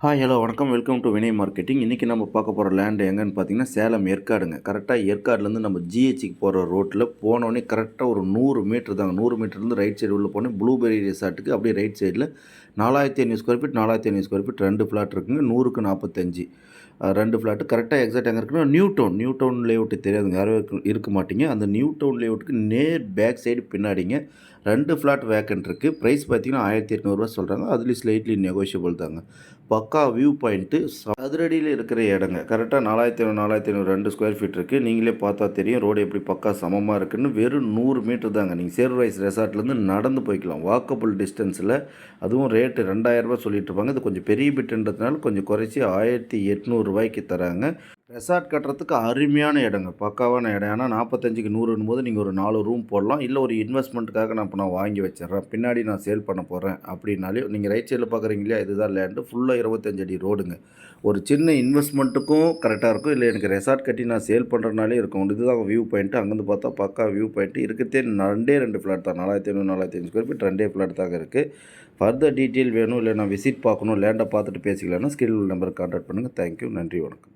Hi hello வணக்கம் welcome to Vinay marketing. இன்றைக்கி நம்ம பார்க்க போகிற லேண்ட் எங்கன்னு பார்த்தீங்கன்னா சேலம் ஏற்காடுங்க. கரெக்டாக ஏற்காடுலேருந்து நம்ம ஜிஹெச்சுக்கு போகிற ரோட்டில் போனோடனே கரெக்டாக ஒரு 100 மீட்டர் தாங்க. 100 மீட்டர்லேருந்து ரைட் சைடு உள்ள போனேன் ப்ளூபெரி ரிசார்ட்டுக்கு அப்படியே ரைட் சைடில் 4500 square feet 4500 square feet 2 flat இருக்குங்க. 100க்கு 45 2 ஃப்ளாட்டு கரெக்டாக எக்ஸாக்ட் எங்கே இருக்குன்னா நியூ டவுன் லேஅவுட்டு தெரியாதுங்க, யாரும் இருக்க மாட்டீங்க. அந்த நியூ டவுன் லேஅவுட்டுக்கு நேர் பேக் சைடு பின்னாடிங்க 2 ஃப்ளாட் வேக்கன்ட் இருக்குது. ப்ரைஸ் பார்த்தீங்கன்னா 1800 சொல்கிறாங்க. அதுலேயும் ஸ்லைட்லி நெகோஷியபிள் தாங்க. பக்கா வியூ பாயிண்ட்டு சதுரடியில் இருக்கிற இடங்க. கரெக்டாக 4500 2 ஸ்கொயர் ஃபீட் இருக்குது. நீங்களே பார்த்தா தெரியும் ரோடு எப்படி பக்கா சமமாக இருக்குன்னு. வெறும் 100 மீட்டர் தாங்க. நீங்கள் சேர்வைஸ் ரெசார்ட்லேருந்து நடந்து போய்க்கலாம் வாக்கபிள் டிஸ்டன்ஸில். அதுவும் ரேட்டு 2000 சொல்லிட்டு இருப்பாங்க. இது கொஞ்சம் பெரிய பிட்டுன்றதுனால கொஞ்சம் குறைச்சி 1800 தராங்க. ரெசார்ட் கட்டுறதுக்கு அருமையான இடங்க, பக்காவான இடம். ஏன்னா 45க்கு 100ன்னும் போது நீங்கள் ஒரு 4 ரூம் போடலாம். இல்லை ஒரு இன்வெஸ்ட்மெண்ட்டுக்காக நான் வாங்கி வச்சிடுறேன், பின்னாடி நான் சேல் பண்ண போகிறேன் அப்படின்னாலே நீங்கள் ரைட் சைடில் பார்க்குறீங்க இல்லையா, இதுதான் லேண்டு. ஃபுல்லாக 25 அடி ரோடுங்க. ஒரு சின்ன இன்வெஸ்ட்மெண்ட்டுக்கும் கரெக்டாக இருக்கும். இல்லை எனக்கு ரெசார்ட் கட்டி நான் சேல் பண்ணுறதுனாலே இருக்கும். இதுதான் வியூ பாயிண்ட்டு. அங்கேருந்து பார்த்தா பக்கா வியூ பாயிண்ட்டு. இருக்கிறதே 2 ஃப்ளாட் தான். 4500 4500 ஸ்கொயர் ஃபீட் 2 ஃப்ளாட் தாங்க இருக்குது. ஃபர்தர் டீட்டெயில் வேணும், இல்லை நான் விசிட் பார்க்கணும், லேண்டை பார்த்துட்டு பேசிக்கலாம்னா ஸ்கில் நம்பருக்கு கான்டாக்ட் பண்ணுங்கள். தேங்க்யூ, நன்றி, வணக்கம்.